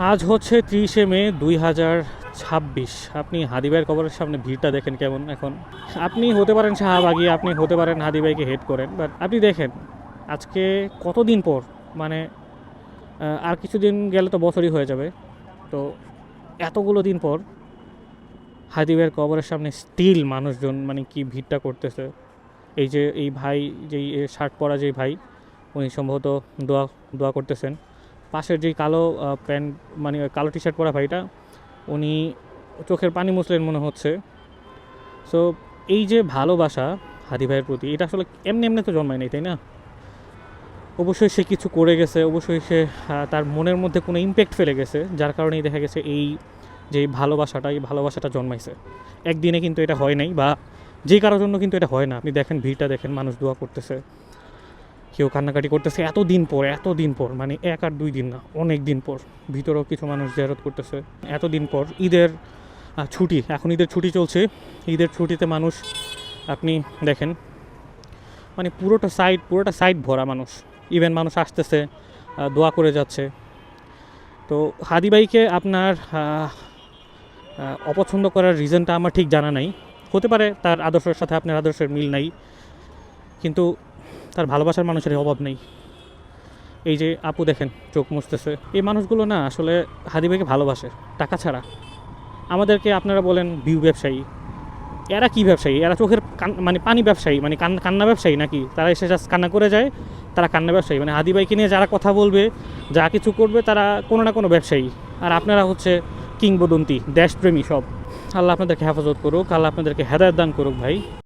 আজ হচ্ছে 30শে মে 2026। আপনি হাদি ভাইয়ের কবরের সামনে ভিড়টা দেখেন কেমন এখন। আপনি হতে পারেন শাহবাগী, আপনি হতে পারেন হাদি ভাইকে হেট করেন, বাট আপনি দেখেন আজকে কতদিন পর, মানে আর কিছুদিন গেলে তো বছরই হয়ে যাবে। তো এতগুলো দিন পর হাদি ভাইয়ের কবরের সামনে স্টিল মানুষজন মানে কি ভিড়টা করতেছে। এই যে এই ভাই, যেই শার্ট পরা যেই ভাই, উনি সম্ভবত দোয়া দোয়া করতেছেন। পাশের যেই কালো প্যান্ট, মানে কালো টি শার্ট পরা ভাইটা, উনি চোখের পানি মুছলেন মনে হচ্ছে। সো এই যে ভালোবাসা হাদি ভাইয়ের প্রতি, এটা আসলে এমনি এমনি তো জন্মায় নাই, তাই না? অবশ্যই সে কিছু করে গেছে, অবশ্যই সে তার মনের মধ্যে কোনো ইম্প্যাক্ট ফেলে গেছে, যার কারণেই দেখা গেছে এই যে ভালোবাসাটা, এই ভালোবাসাটা জন্মাইছে। একদিনে কিন্তু এটা হয় নাই, বা যে কারোর জন্য কিন্তু এটা হয় না। আপনি দেখেন ভিড়টা দেখেন, মানুষ দোয়া করতেছে, কেউ কান্নাকাটি করতেছে এতদিন পর, মানে 1 আর 2 দিন না, অনেক দিন পর। ভিতরেও কিছু মানুষ জিয়ারত করতেছে এতদিন পর। ঈদের ছুটি, এখন ঈদের ছুটি চলছে। ঈদের ছুটিতে মানুষ, আপনি দেখেন, মানে পুরোটা সাইড ভরা মানুষ। ইভেন মানুষ আসতেছে, দোয়া করে যাচ্ছে। তো হাদি ভাইকে আপনার অপছন্দ করার রিজনটা আমার ঠিক জানা নাই। হতে পারে তার আদর্শের সাথে আপনার আদর্শের মিল নাই, কিন্তু তার ভালোবাসার মানুষের অভাব নেই। এই যে আপু দেখেন চোখ মুছতেছে, এই মানুষগুলো না আসলে হাদি ভাইকে ভালোবাসে টাকা ছাড়া। আমাদেরকে আপনারা বলেন ভিউ ব্যবসায়ী, এরা কি ব্যবসায়ী? এরা চোখের মানে পানি ব্যবসায়ী, মানে কান্না ব্যবসায়ী নাকি? তারা এসে জাস্ট কান্না করে যায়, তারা কান্না ব্যবসায়ী। মানে হাদি ভাইকে নিয়ে যারা কথা বলবে, যা কিছু করবে, তারা কোনো না কোনো ব্যবসায়ী। আর আপনারা হচ্ছে কিংবদন্তি, দেশপ্রেমী সব। আল্লাহ আপনাদেরকে হেফাজত করুক, আল্লাহ আপনাদেরকে হেদায়েত দান করুক ভাই।